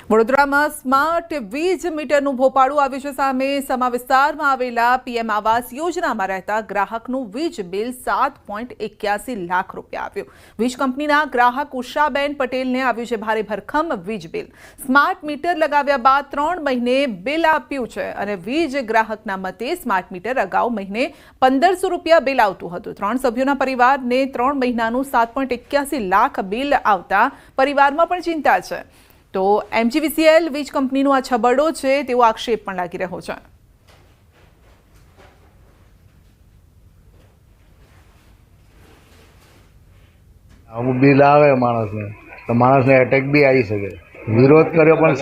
વડોદરામાં સ્માર્ટ વીજ મીટરનું ભોપાળું આવ્યું છે સામે. સમા વિસ્તારમાં આવેલા પીએમ આવાસ યોજનામાં રહેતા ગ્રાહકનું વીજ બિલ 7.81 લાખ રૂપિયા આવ્યું. વીજ કંપનીના ગ્રાહક ઉષાબેન પટેલને આવ્યું છે ભારે ભરખમ વીજ બિલ. સ્માર્ટ મીટર લગાવ્યા બાદ 3 મહિને બિલ આપ્યું છે અને વીજ ગ્રાહકના મતે સ્માર્ટ મીટર અગાઉ મહિને 1500 રૂપિયા બિલ આવતું હતું. 3 સભ્યોના પરિવારને 3 મહિનાનું 7.81 લાખ બિલ આવતા પરિવારમાં પણ ચિંતા છે. તો MGVCL વીજ કંપનીનો આ છબરડો છે તેવો આક્ષેપ પણ લાગી રહ્યો છે. અમુક બિલ આવે માણસને તો માણસને એટેક બી આવી શકે. વિરોધ કર્યો પણ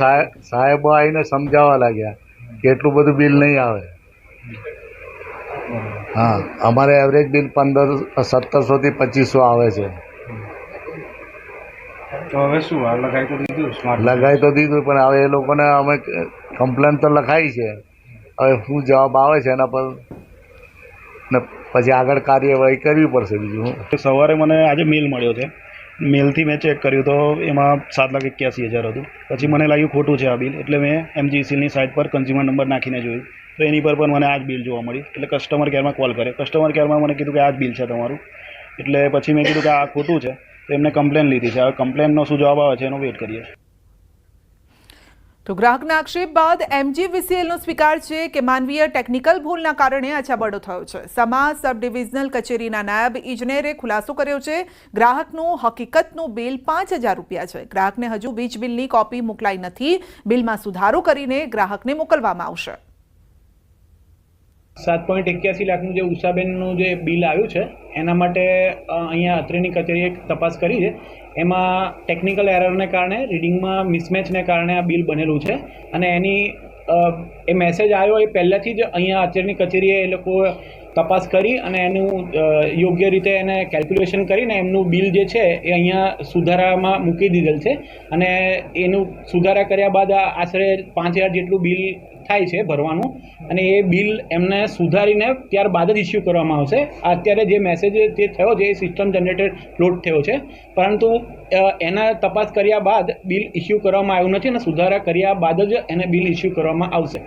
સાહેબો આવીને સમજાવવા લાગ્યા કે એટલું બધું બિલ નહીં આવે. હા, અમારે એવરેજ બિલ 1700 થી 2500 આવે છે. તો હવે શું લગાવી તો દીધું, લગાવી તો દીધું, પણ હવે એ લોકોને અમે કમ્પ્લેન તો લખાઈ છે. હવે શું જવાબ આવે છે એના પર ને પછી આગળ કાર્યવાહી કરવી પડશે. બીજું સવારે મને આજે મેલ મળ્યો છે. મેલથી મેં ચેક કર્યું તો એમાં 7,81,000 હતું. પછી મને લાગ્યું ખોટું છે આ બિલ, એટલે મેં MGVCLની સાઇટ પર કન્ઝ્યુમર નંબર નાખીને જોયું તો એની પર પણ મને આ જ બિલ જોવા મળી. એટલે કસ્ટમર કેરમાં કોલ કર્યો. કસ્ટમર કેરમાં મને કીધું કે આ જ બિલ છે તમારું. એટલે પછી મેં કીધું કે આ ખોટું છે, તો એમને કમ્પ્લેન લીધી છે. હવે કમ્પ્લેનનો શું જવાબ આવે છે એનો વેઇટ કરીએ. તો ગ્રાહકના આક્ષેપ બાદ MGVCLનો સ્વીકાર છે કે માનવીય ટેકનિકલ ભૂલના કારણે આ છબરડો થયો છે. સમા સબ ડિવિઝનલ કચેરીના નાયબ ઇજનેરે ખુલાસો કર્યો છે. ગ્રાહકનું હકીકતનું બિલ 5000 રૂપિયા છે. ગ્રાહકને હજુ વીજ બિલની કોપી મોકલાઈ નથી. બિલમાં સુધારો કરીને ગ્રાહકને મોકલવામાં આવશે. 7.81 લાખનું જે ઉષાબેનનું જે બિલ આવ્યું છે એના માટે અહીંયા અત્રેની કચેરીએ તપાસ કરી છે. એમાં ટેકનિકલ એરરને કારણે રીડિંગમાં મિસમેચને કારણે આ બિલ બનેલું છે અને એની એ મેસેજ આવ્યો એ પહેલાંથી જ અહીંયા અત્રેની કચેરીએ એ લોકો તપાસ કરી અને એનું યોગ્ય રીતે એને કેલ્ક્યુલેશન કરીને એમનું બિલ જે છે એ અહીંયા સુધારામાં મૂકી દીધેલ છે અને એનું સુધારા કર્યા બાદ આશરે 5000 જેટલું બિલ થાય છે ભરવાનું અને એ બિલ એમને સુધારીને ત્યારબાદ જ ઇસ્યુ કરવામાં આવશે. અત્યારે જે મેસેજ જે થયો છે એ સિસ્ટમ જનરેટેડ લોડ થયો છે, પરંતુ એના તપાસ કર્યા બાદ બિલ ઇસ્યુ કરવામાં આવ્યું નથી અને સુધારા કર્યા બાદ જ એને બિલ ઇસ્યુ કરવામાં આવશે.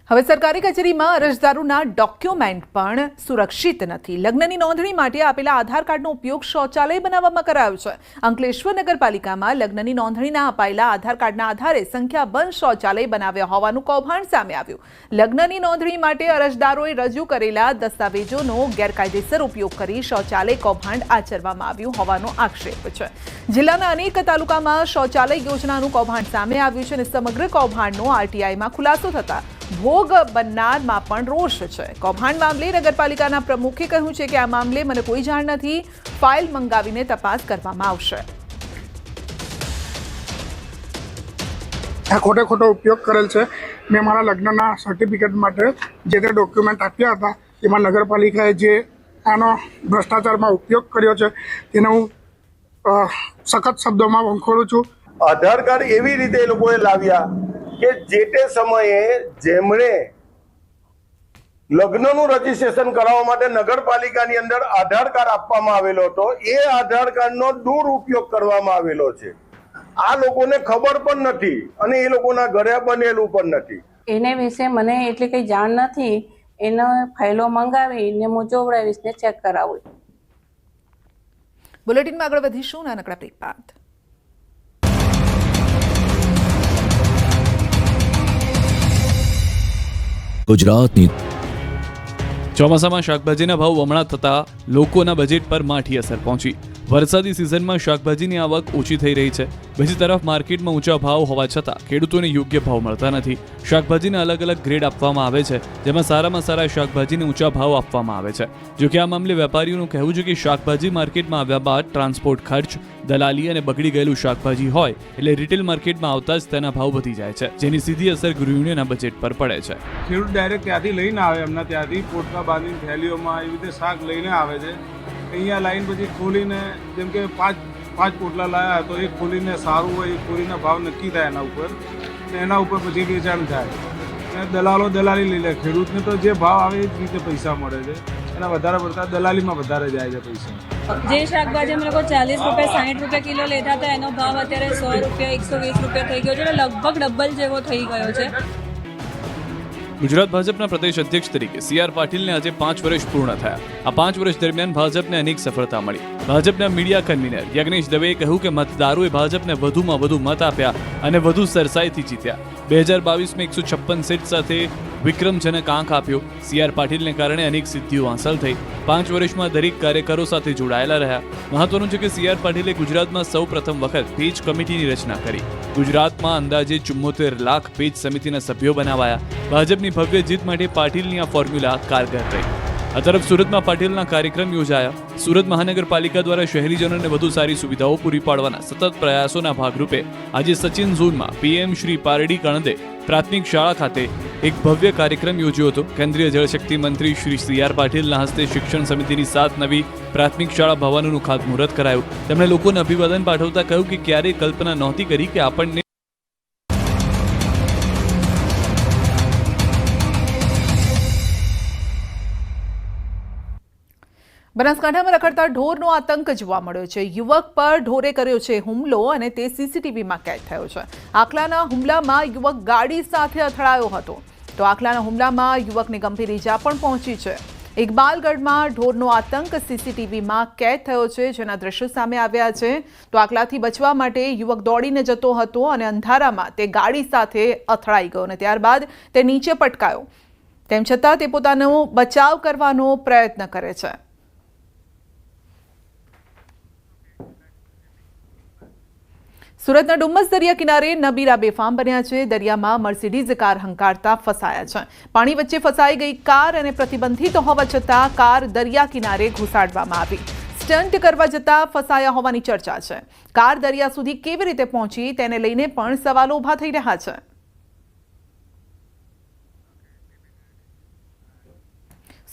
હવે સરકારી કચેરીમાં અરજદારોના ડોક્યુમેન્ટ પણ સુરક્ષિત નથી. લગ્નની નોંધણી માટે આપેલા આધાર કાર્ડનો ઉપયોગ શૌચાલય બનાવવામાં કરાયો છે. અંકલેશ્વર નગરપાલિકામાં લગ્નની નોંધણીના અપાયેલા આધાર કાર્ડના આધારે સંખ્યાબંધ શૌચાલય બનાવ્યા હોવાનું કૌભાંડ સામે આવ્યું. લગ્નની નોંધણી માટે અરજદારોએ રજૂ કરેલા દસ્તાવેજોનો ગેરકાયદેસર ઉપયોગ કરી શૌચાલય કૌભાંડ આચરવામાં આવ્યું હોવાનો આક્ષેપ છે. જિલ્લાના અનેક તાલુકામાં શૌચાલય યોજનાનું કૌભાંડ સામે આવ્યું છે અને સમગ્ર કૌભાંડનો RTIમાં ખુલાસો થતા ભોગ બનનારમાં પણ રોષ છે. કૌભાંડ મામલે નગરપાલિકાના પ્રમુખે કહ્યું છે કે આ મામલે મને કોઈ જાણ નથી. ફાઇલ મંગાવીને તપાસ કરવામાં આવશે. આ ખોટો ઉપયોગ કરેલ છે. મેં મારા લગ્નના સર્ટિફિકેટ માટે જે તે ડોક્યુમેન્ટ આપ્યા હતા એમાં નગરપાલિકાએ જે આનો ભ્રષ્ટાચારમાં ઉપયોગ કર્યો છે તેને હું સખત શબ્દોમાં વંખોડું છું. આધાર કાર્ડ એવી રીતે એ લોકોએ લાવ્યા કે જે તે સમયે જેમણે લગ્નનું રજીસ્ટ્રેશન કરાવવા માટે નગરપાલિકાની અંદર આધાર કાર્ડ આપવામાં આવેલો હતો, એ આધાર કાર્ડનો દુરુપયોગ કરવામાં આવેલો છે. આ લોકોને ખબર પણ નથી અને એ લોકોના ઘરે બનેલું પણ નથી. એને વિશે મને એટલી કઈ જાણ નથી. એનો ફાઇલો મંગાવીને હું જોવડાવીશ ને ચેક કરાવું. બુલેટિનમાં આગળ વધીશું નાનકડા બ્રેક બાદ. ગુજરાતની ચોમાસામાં શાકભાજીના ભાવ બમણા થતાં લોકોના બજેટ પર માઠી અસર પહોંચી. વરસાદી સિઝનમાં શાકભાજીની આવક ઓછી થઈ રહી છે. બીજી તરફ માર્કેટમાં ઊંચા ભાવ હોવા છતાં ખેડૂતોને યોગ્ય ભાવ મળતા નથી. શાકભાજીના અલગ અલગ ગ્રેડ આપવામાં આવે છે, જેમાં સારામાં સારા શાકભાજીને ઊંચા ભાવ આપવામાં આવે છે. જોકે આ મામલે વેપારીઓનું કહેવું છે કે શાકભાજી માર્કેટમાં આવ્યા બાદ ટ્રાન્સપોર્ટ ખર્ચ, દલાલી અને બગડી ગયેલું શાકભાજી હોય એટલે રિટેલ માર્કેટમાં આવતા જ તેના ભાવ વધી જાય છે, જેની સીધી અસર ગૃહિણીઓના બજેટ પર પડે છે. ખેડૂત ડાયરેક્ટ ત્યાંથી લઈને આવે, એમના ત્યાંથી પોટકા બાંધીને થેલીઓમાં એવી રીતે શાક લઈને આવે છે. અહીંયા લાઈન પછી ખોલીને જેમ કે પાંચ પોટલા લાવ્યા તો એ ખોલીને સારું હોય એ ખોલીના ભાવ નક્કી થાય એના ઉપર ને એના ઉપર પછી વેચાણ થાય અને દલાલી લઈ લે. ખેડૂતને તો જે ભાવ આવે એ જ રીતે પૈસા મળે છે. એના વધારે પડતા દલાલીમાં વધારે જાય છે પૈસા. જે શાકભાજી અમે લોકો 40 રૂપિયા 60 રૂપિયા કિલો લેતા હતા એનો ભાવ અત્યારે 100 રૂપિયા 120 રૂપિયા થઈ ગયો છે, એટલે લગભગ ડબલ જેવો થઈ ગયો છે. ગુજરાત ભાજપના પ્રદેશ અધ્યક્ષ તરીકે સી.આર. પાટીલને આજે 5 વર્ષ પૂર્ણ થયા. આ 5 વર્ષ દરમિયાન ભાજપને અનેક સફળતા મળી. ભાજપના મીડિયા કન્વીનર યજ્ઞેશ દવેએ કહ્યું કે મતદારોએ ભાજપને વધુમાં વધુ મત આપ્યા અને વધુ સરસાઈથી જીત્યા. 2022માં 156 સીટ સાથે વિક્રમજનક આંક આપ્યો. સી.આર. પાટીલને કારણે અનેક સિદ્ધિઓ હાંસલ થઈ. 5 વર્ષમાં દરેક કાર્યકરો સાથે જોડાયેલા રહ્યા. મહત્વનું છે કે સી.આર. પાટીલે ગુજરાતમાં સૌ પ્રથમ વખત પેજ કમિટીની રચના કરી. ગુજરાતમાં અંદાજે 74 લાખ પેજ સમિતિના સભ્યો બનાવાયા. ભાજપની ભવ્ય જીત માટે પાટીલની આ ફોર્મ્યુલા કારગર રહી. આ તરફ સુરતમાં પાટીલના કાર્યક્રમ યોજાયા. સુરત મહાનગરપાલિકા દ્વારા શહેરીજનોને વધુ સારી સુવિધાઓ પૂરી પાડવાના સતત પ્રયાસોના ભાગરૂપે આજે સચિન ઝોનમાં પીએમ શ્રી પારડી કણદે પ્રાથમિક શાળા ખાતે એક ભવ્ય કાર્યક્રમ યોજ્યો હતો. કેન્દ્રીય જળશક્તિ મંત્રી શ્રી સી.આર. પાટીલના હસ્તે શિક્ષણ સમિતિની 7 નવી પ્રાથમિક શાળા ભવનનું ખાતમુહૂર્ત કરાયું. તેમણે લોકોને અભિવાદન પાઠવતા કહ્યું કે ક્યારેય કલ્પના નહોતી કરી કે આપણને બનાસકાંઠામાં રખડતા ઢોરનો આતંક જોવા મળ્યો છે. યુવક પર ઢોરે કર્યો છે હુમલો અને તે સીસીટીવીમાં કેદ થયો છે. આખલાના હુમલામાં યુવક ગાડી સાથે અથડાયો હતો, તો આખલાના હુમલામાં યુવકને ગંભીર ઈજા પણ પહોંચી છે. ઇકબાલગઢમાં ઢોરનો આતંક સીસીટીવીમાં કેદ થયો છે, જેના દ્રશ્યો સામે આવ્યા છે. તો આખલાથી બચવા માટે યુવક દોડીને જતો હતો અને અંધારામાં તે ગાડી સાથે અથડાઈ ગયો અને ત્યારબાદ તે નીચે પટકાયો. તેમ છતાં તે પોતાનો બચાવ કરવાનો પ્રયત્ન કરે છે. સુરતના ડુમ્મસ દરિયા કિનારે નબીરા બેફામ બન્યા છે. દરિયામાં મર્સિડીઝ કાર હંકારતા ફસાયા છે. પાણી વચ્ચે ફસાઈ ગઈ કાર અને પ્રતિબંધિત હોવા છતાં કાર દરિયા કિનારે ઘુસાડવામાં આવી. સ્ટન્ટ કરવા જતાં ફસાયા હોવાની ચર્ચા છે. કાર દરિયા સુધી કેવી રીતે પહોંચી તેને લઈને પણ સવાલો ઊભા થઈ રહ્યા છે.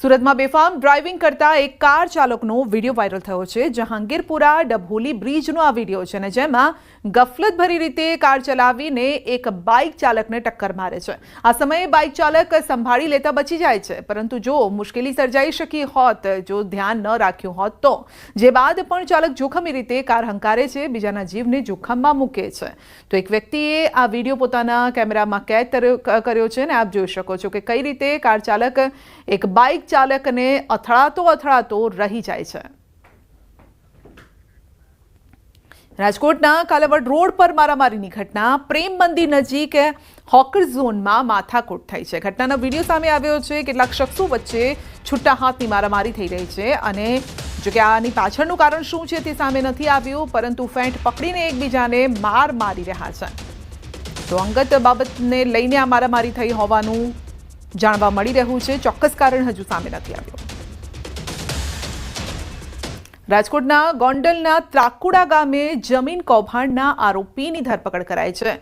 સુરતમાં બેફામ ડ્રાઇવિંગ કરતા એક કાર ચાલકનો વિડીયો વાયરલ થયો છે. જહાંગીરપુરા ડભોલી બ્રિજનો આ વિડીયો છે અને જેમાં ગફલતભરી રીતે કાર ચલાવીને એક બાઇક ચાલકને ટક્કર મારે છે. આ સમયે બાઇક ચાલક સંભાળી લેતા બચી જાય છે, પરંતુ જો મુશ્કેલી સર્જાઈ શકી હોત, જો ધ્યાન ન રાખ્યું હોત તો જે બાદ પણ ચાલક જોખમી રીતે કાર હંકારે છે, બીજાના જીવને જોખમમાં મૂકે છે. તો એક વ્યક્તિએ આ વિડીયો પોતાના કેમેરામાં કેદ કર્યો છે અને આપ જોઈ શકો છો કે કઈ રીતે કાર ચાલક એક બાઇક ચાલકને અથડાતો રહી જાય છે. રાજકોટના કાલાવડ રોડ પર મારામારીની ઘટના. પ્રેમ મંદિર નજીક હોકર ઝોનમાં માથાકૂટ થઈ છે. ઘટનાનો વિડીયો સામે આવ્યો છે. કેટલાક શખ્સો વચ્ચે છૂટા હાથની મારામારી થઈ રહી છે અને જો કે આની પાછળનું કારણ શું છે તે સામે નથી આવ્યું, પરંતુ ફેંટ પકડીને એકબીજાને માર મારી રહ્યા છે. તો અંગત બાબતને લઈને આ મારામારી થઈ હોવાનું જાણવા મળી રહ્યું છે. ચોક્કસ કારણ હજુ સામે નથી આવ્યું. રાજકોટના ગોંડલના ત્રાકુડા ગામે જમીન કૌભાંડના આરોપીની ધરપકડ કરાઈ છે.